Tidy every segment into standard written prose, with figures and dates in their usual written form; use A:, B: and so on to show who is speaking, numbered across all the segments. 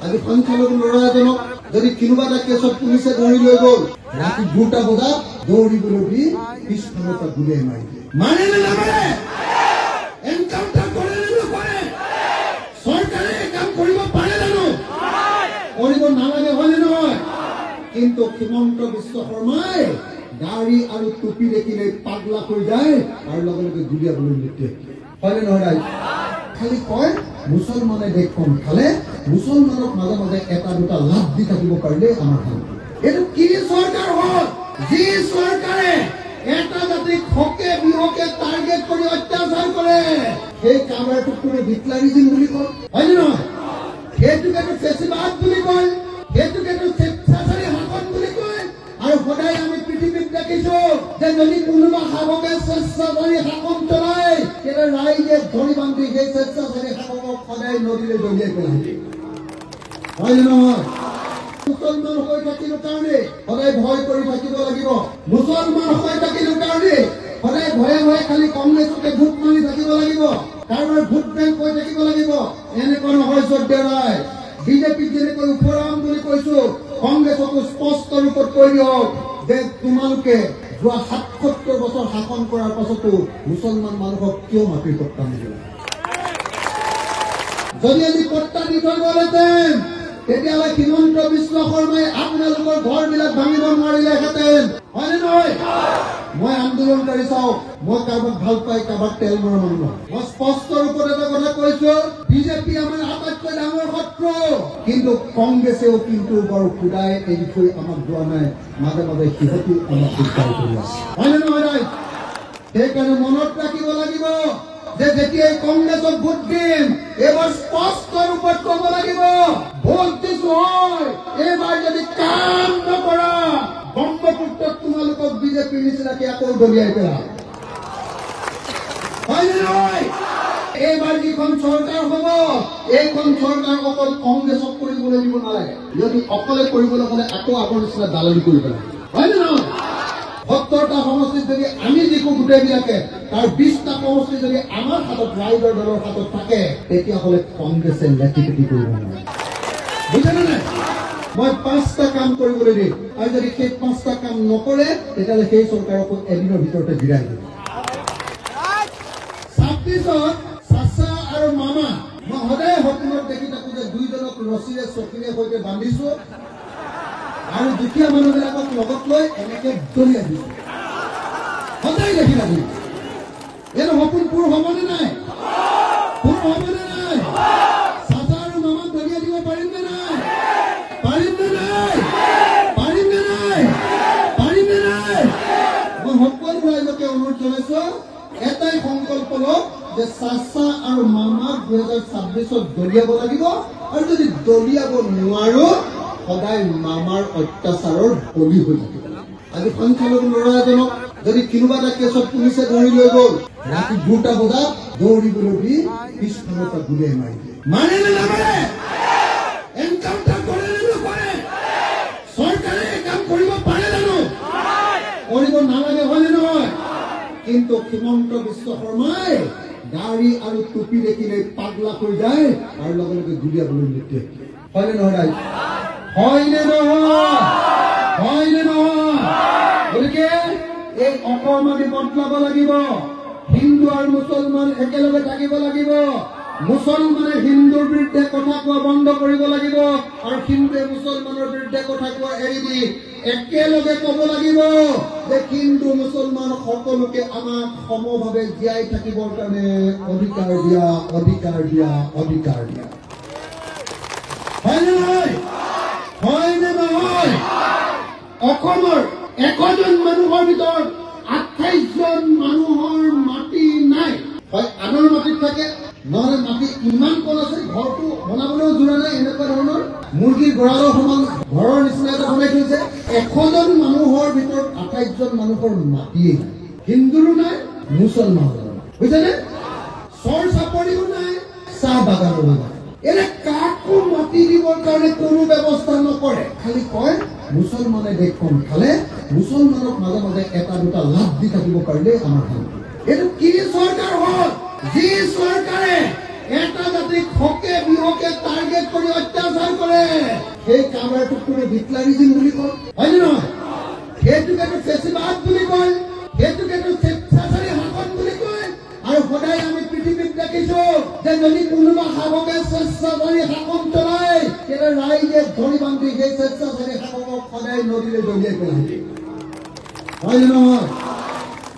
A: আজি সংখ্যালঘু ল'ৰা এজনক যদি কোনোবা এটা কেছত পুলিচে ধৰি লৈ গ'ল, ৰাতি 2টা বজাত দৌৰিবলৈ দি পিছফালৰ পৰা গুলিয়াই মাৰি দিয়ে। মানে নে নামানে? এনকাউণ্টাৰ কৰে নে নকৰে? চৰকাৰে কাম কৰিব পাৰে জানো? কৰিব নালাগে, হয়নে নহয়? কিন্তু হিমন্ত বিশ্ব শৰ্মাই দাড়ি আৰু টুপি দেখিলে পাগলা হৈ যায় আৰু লগে লগে গুলিয়াবলৈ নিদিয়ে, হয়নে নহয়? খালি কয় মুছলমানে দেশখন খালে, মুছলমানক মাজে মাজে এটা দুটা লাভ দি থাকিব পাৰিলে আমাৰ ভাল। এইটো কি চৰকাৰ হ'ল? যি চৰকাৰে এটা জাতিক হকে বিহকে টাৰ্গেট কৰি অত্যাচাৰ কৰে, সেই কামৰটোক কোনো ডিক্লাৰিজিম বুলি কয়, হয়নে নহয়? সেইটোকেতো ফেচিবাদ বুলি কয়, সেইটোকেতো স্বেচ্ছাচাৰী শাসন বুলি কয়। আৰু সদায় আমি পৃথিৱীত দেখিছো যে যদি কোনোবা শাসকে স্বেচ্ছাচাৰী শাসন চলায়, তেতিয়া ৰাইজে ধৰি বান্ধি সেই স্বেচ্ছাচাৰী শাসকক সদায় নদীলৈ দলিয়াই পেলাই দিয়ে, হয়নে নহয়? মুছলমান হৈ থাকিলো কাৰণে সদায় ভয় কৰি থাকিব লাগিব। মুছলমান হৈ থাকিলো কাৰণে সদায় ভয়ে ভয়ে খালি কংগ্ৰেছকে ভোট মাৰি থাকিব লাগিব, কাৰোবাৰ ভোট বেংক হৈ থাকিব লাগিব। এনেকুৱা নহয় শ্ৰদ্ধাই। বিজেপিক যেনেকৈ ওফৰাম বুলি কৈছো, কংগ্ৰেছকো স্পষ্ট ৰূপত কৈ দিয়ক যে তোমালোকে যোৱা ৭৭ বছৰ শাসন কৰাৰ পাছতো মুছলমান মানুহক কিয় মাটিৰ পট্টা নিদিলা? যদি আমি পট্টা দি থৈ গ'লহেঁতেন, তেতিয়াহ'লে হিমন্ত বিশ্ব শৰ্মাই আপোনালোকৰ ঘৰবিলাক ভাঙিব নোৱাৰিলেহেঁতেন, হয়নে নহয়? মই আন্দোলনকাৰী চাওক, মই কাৰোবাক ভাল পাই কাৰোবাক তেল মৰা মানুহ। মই স্পষ্ট ৰূপত এটা কথা কৈছো, বিজেপি আমাৰ আটাইতকৈ ডাঙৰ শত্ৰু, কিন্তু কংগ্ৰেছেও কিন্তু বৰ খুদাই এই বিষয়ে আমাক যোৱা নাই, মাজে মাজে সিহঁতি আমাক দিগদাৰ কৰি আছে, হয়নে নহয়? সেইকাৰণে মনত ৰাখিব লাগিব যে যেতিয়াই কংগ্ৰেছক ভোট দিম, এইবাৰ স্পষ্ট ৰূপত ক'ব লাগিব ভোট দিছো হয়, এইবাৰ যদি কাম নকৰা ব্ৰহ্মপুত্ৰত তোমালোকক বিজেপিৰ নিচিনাকে আকৌ দলিয়াই পেলাম, হয়নে নহয়? এইবাৰ যিখন চৰকাৰ হ'ব, এইখন চৰকাৰ অকল কংগ্ৰেছক কৰিবলৈ দিব নালাগে। যদি অকলে কৰিবলৈ হ'লে আকৌ আগৰ নিচিনা দালালি কৰিব লাগে, হয়নে নহয়? ৭০টা সমষ্টিত যদি আমি যিকো গোটেইবিলাকে তাৰ 20টা সমষ্টি যদি আমাৰ হাতত, ৰাইজৰ দলৰ হাতত থাকে, তেতিয়াহ'লে কংগ্ৰেছে লেটিপিটি কৰিব নোৱাৰে, বুজিছেনে নাই? মই 5টা কাম কৰিবলৈ দিম, আৰু যদি সেই 5টা কাম নকৰে, তেতিয়াহ'লে সেই চৰকাৰকো এদিনৰ ভিতৰতে জিৰাই দিম। 26ত চাচা আৰু মামা মই সদায় সপোনত দেখি থাকো যে দুইজনক ৰছীৰে চকীৰে সৈতে বান্ধিছো আৰু দুখীয়া মানুহবিলাকক লগত লৈ এনেকে দলিয়াই দিছো, সদায় দেখি থাকো। এইটো সপোন পূৰ হ'বনে নাই? পূৰ হ'বনে নাই? চাচা আৰু মামাক দলিয়াই দিব পাৰিম নে নাই? পাৰিম নে নাই? পাৰিম নে নাই? পাৰিম নে নাই? মই সকলো ৰাইজকে অনুৰোধ জনাইছো, এটাই সংকল্প লওক যে চাচা আৰু মামাক 2026ত দলিয়াব লাগিব, আৰু যদি দলিয়াব নোৱাৰো সদায় মামাৰ অত্যাচাৰৰ বলি হৈ থাকিব। আজি সংখ্যালঘু ল'ৰা এজনক যদি কোনোবা এটা কেছত পুলিচে ধৰি লৈ গ'ল, ৰাতি 2টা বজাত দৌৰিবলৈ দি পিছফালৰ পৰা গুলিয়াই মাৰি দিয়ে। মানে নে নামানে? এনকাউণ্টাৰ কৰে নে নকৰে? চৰকাৰে কাম কৰিব পাৰে জানো? কৰিব নালাগে, হয়নে নহয়? কিন্তু হিমন্ত বিশ্ব শৰ্মাই দাড়ি আৰু টুপি দেখিলে পাগলা হৈ যায় আৰু লগে লগে গুলিয়াবলৈ নিদিয়ে, হয়নে নহয়? হয়নে নহয়? হয়নে নহয়? গতিকে এই অকমানি বদলাব লাগিব। হিন্দু আৰু মুছলমান একেলগে থাকিব লাগিব। মুছলমানে হিন্দুৰ বিৰুদ্ধে কথা কোৱা বন্ধ কৰিব লাগিব, আৰু হিন্দুৱে মুছলমানৰ বিৰুদ্ধে কথা কোৱা এৰি দি একেলগে ক'ব লাগিব যে হিন্দু মুছলমান সকলোকে আমাক সমভাৱে জীয়াই থাকিবৰ কাৰণে অধিকাৰ দিয়া, অধিকাৰ দিয়া, অধিকাৰ দিয়া। হয়নে নহয়? হয়নে নহয়? অসমৰ 100জন মানুহৰ ভিতৰত 28 জন মানুহৰ মাটি নাই। হয় আনৰ মাটিত থাকে, নহলে মাটি ইমান কম আছে ঘৰটো বনাবলৈও জোৰা নাই, এনেকুৱা ধৰণৰ মুৰ্গীৰ গঁৰালৰ সমান ঘৰৰ নিচিনা এটা বনাই থৈছে। 100জন মানুহৰ ভিতৰত 28 জন মানুহৰ মাটিয়েই নাই। হিন্দুৰো নাই, মুছলমানৰো নাই, বুজিছেনে? চৰ চাপৰিও নাই, চাহ বাগানৰো নাই। এনে কাকো মাটি দিবৰ কাৰণে কোনো ব্যৱস্থা নকৰে, খালি কয় মুছলমানে দেশখন খালে, মুছলমানক মাজে মাজে এটা দুটা লাভ দি থাকিব পাৰিলে আমাৰ ভাল। এইটো কি চৰকাৰ হ'ল? যি চৰকাৰে এটা জাতিক হকে বিহকে টাৰ্গেট কৰি অত্যাচাৰ কৰে, সেই কামৰাটোক কোনো বিপ্লৱীজিম বুলি কয়, হয়নে নহয়? সেইটোকেতো ফেচিবাদ বুলি কয়, সেইটোকেতো স্বেচ্ছাচাৰী শাসন বুলি কয়। আৰু সদায় আমি পৃথিৱীত দেখিছো যে যদি কোনোবা শাসকে স্বেচ্ছাচাৰী শাসন চলায়, তেতিয়া ৰাইজে ধৰি বান্ধি সেই স্বেচ্ছাচাৰী শাসকক সদায় নদীলৈ দলিয়াই পেলাই, হয়নে নহয়?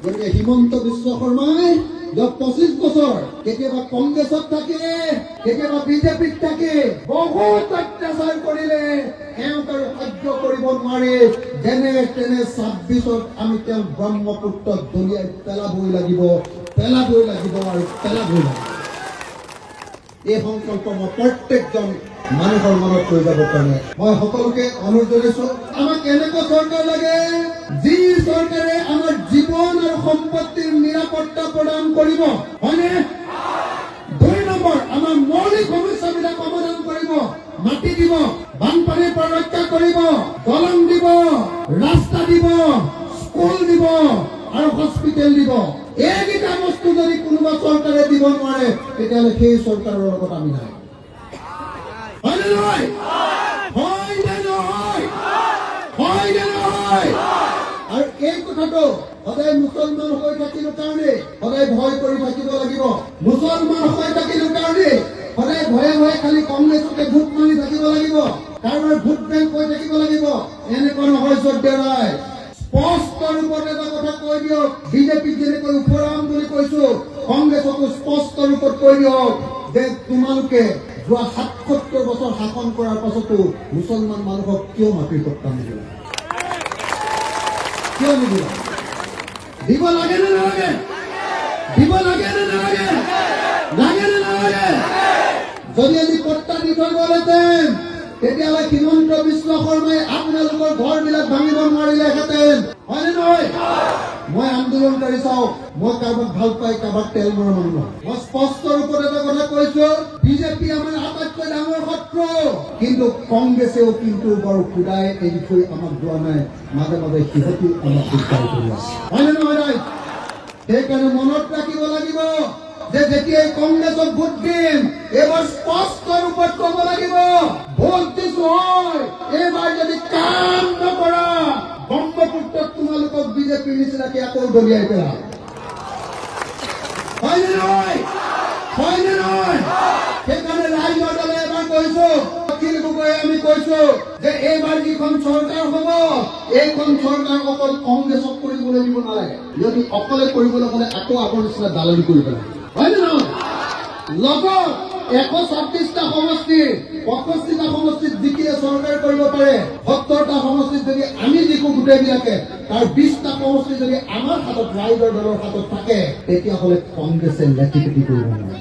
A: গতিকে হিমন্ত বিশ্ব শৰ্মাই 25 বছৰ কেতিয়াবা কংগ্ৰেছত থাকে, কেতিয়াবা বিজেপিত থাকে, বহুত অত্যাচাৰ কৰিলে, তেওঁক আৰু সহ্য কৰিব নোৱাৰি। যেনে তেনে 26ত আমি তেওঁক ব্ৰহ্মপুত্ৰত দলিয়াই পেলাবই লাগিব, পেলাবই লাগিব আৰু পেলাবই লাগিব। এই সংকল্প মই প্ৰত্যেকজন মানুহৰ মনত লৈ যাব কাৰণে মই সকলোকে অনুৰোধ কৰিছো, আমাক এনেকুৱা চৰকাৰ লাগে যি চৰকাৰে আমাৰ জীৱন আৰু সম্পত্তিৰ নিৰাপত্তা প্ৰদান কৰিব, হয়নে? 2 নম্বৰ, আমাৰ মৌলিক সমস্যাবিলাক সমাধান কৰিব, মাটি দিব, বানপানীৰ পৰা ৰক্ষা কৰিব, দলং দিব, ৰাস্তা দিব, স্কুল দিব আৰু হস্পিটেল দিব। এইকেইটা বস্তু যদি কোনোবা চৰকাৰে দিব নোৱাৰে, তেতিয়াহ'লে সেই চৰকাৰৰ লগত আমি নাই, হয়নে নহয়? হয়নে নহয়? হয়নে নহয়? আৰু এই কথাটো সদায় মুছলমান হৈ থাকিলো কাৰণে সদায় ভয় কৰি থাকিব লাগিব, মুছলমান হৈ থাকিলো কাৰণে সদায় ভয়ে ভয়ে খালি কংগ্ৰেছকে ভোট মাৰি থাকিব লাগিব, কাৰোবাৰ ভোট বেংক হৈ থাকিব লাগিব। এনেকুৱা নহয় শ্ৰদ্ধেয়। স্পষ্ট ৰূপত এটা কথা কৈ দিয়ক, বিজেপিক যেনেকৈ উফৰাম বুলি কৈছো, কংগ্ৰেছকো স্পষ্ট ৰূপত কৈ দিয়ক যে তোমালোকে যোৱা ৭৭ বছৰ শাসন কৰাৰ পাছতো মুছলমান মানুহক কিয় মাটিৰ টকা নিদিলা? কিয় নিদিলা? দিব লাগে নে নালাগে? দিব লাগে নে নালাগে? লাগে নে নালাগে? যদি আজি পট্টা দি থৈ গ'লহেঁতেন, তেতিয়াহ'লে হিমন্ত বিশ্ব শৰ্মাই আপোনালোকৰ ঘৰবিলাক ভাঙিব নোৱাৰিলেহেঁতেন, হয়নে নহয়? মই আন্দোলনকাৰী চাওক, মই কাৰোবাক ভাল পাই, কাৰোবাক তেল মৰা মানুহ। মই স্পষ্ট ৰূপত এটা কথা কৈছো, বিজেপি আমাৰ আটাইতকৈ ডাঙৰ শত্ৰু, কিন্তু কংগ্ৰেছেও কিন্তু বৰ খুদাই এই বিষয়ে আমাক যোৱা নাই, মাজে মাজে সিহঁতি আমাক দিগদাৰ কৰি আছে, হয়নে নহয়? সেইকাৰণে মনত ৰাখিব লাগিব যে যেতিয়াই কংগ্ৰেছক ভোট দিম, এইবাৰ স্পষ্ট ৰূপত ক'ব লাগিব, ভোট দিছো হয়, এইবাৰ যদি কাম নকৰা ব্ৰহ্মপুত্ৰত তোমালোকক বিজেপিৰ নিচিনাকে আকৌ দলিয়াই পেলাম, হয়নে নহয়? হয়নে নহয়? সেইকাৰণে ৰাইজৰ দলে এবাৰ কৈছো, অখিল গগৈয়ে আমি কৈছো যে এইবাৰ যিখন চৰকাৰ হ'ব, এইখন চৰকাৰ অকল কংগ্ৰেছক কৰিবলৈ দিব নালাগে। যদি অকলে কৰিবলৈ হ'লে আকৌ আগৰ নিচিনা দালালি কৰিব লাগে, হয়নে নহয়? লগত 126টা সমষ্টি, 65টা সমষ্টিত জিকিলে চৰকাৰ কৰিব পাৰে, 70টা সমষ্টিত যদি আমি জিকো গোটেইবিলাকে, তাৰ 20টা সমষ্টি যদি আমাৰ হাতত, ৰাইজৰ দলৰ হাতত থাকে, তেতিয়াহ'লে কংগ্ৰেছে লেটি পেটি কৰিব নোৱাৰে,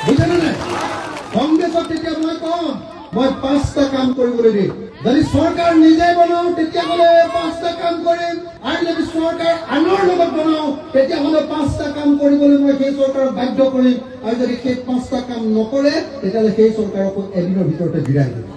A: বুজিছেনে নাই? কংগ্ৰেছক তেতিয়া মই কম, মই 5টা কাম কৰিবলৈ দিম। যদি চৰকাৰ নিজে বনাও, তেতিয়াহ'লে 5টা কাম কৰিম, আৰু যদি চৰকাৰ আনৰ লগত বনাও, তেতিয়াহ'লে 5টা কাম কৰিবলৈ মই সেই চৰকাৰক বাধ্য কৰিম, আৰু যদি সেই 5টা কাম নকৰে, তেতিয়াহ'লে সেই চৰকাৰক এদিনৰ ভিতৰতে বিদায় দিম।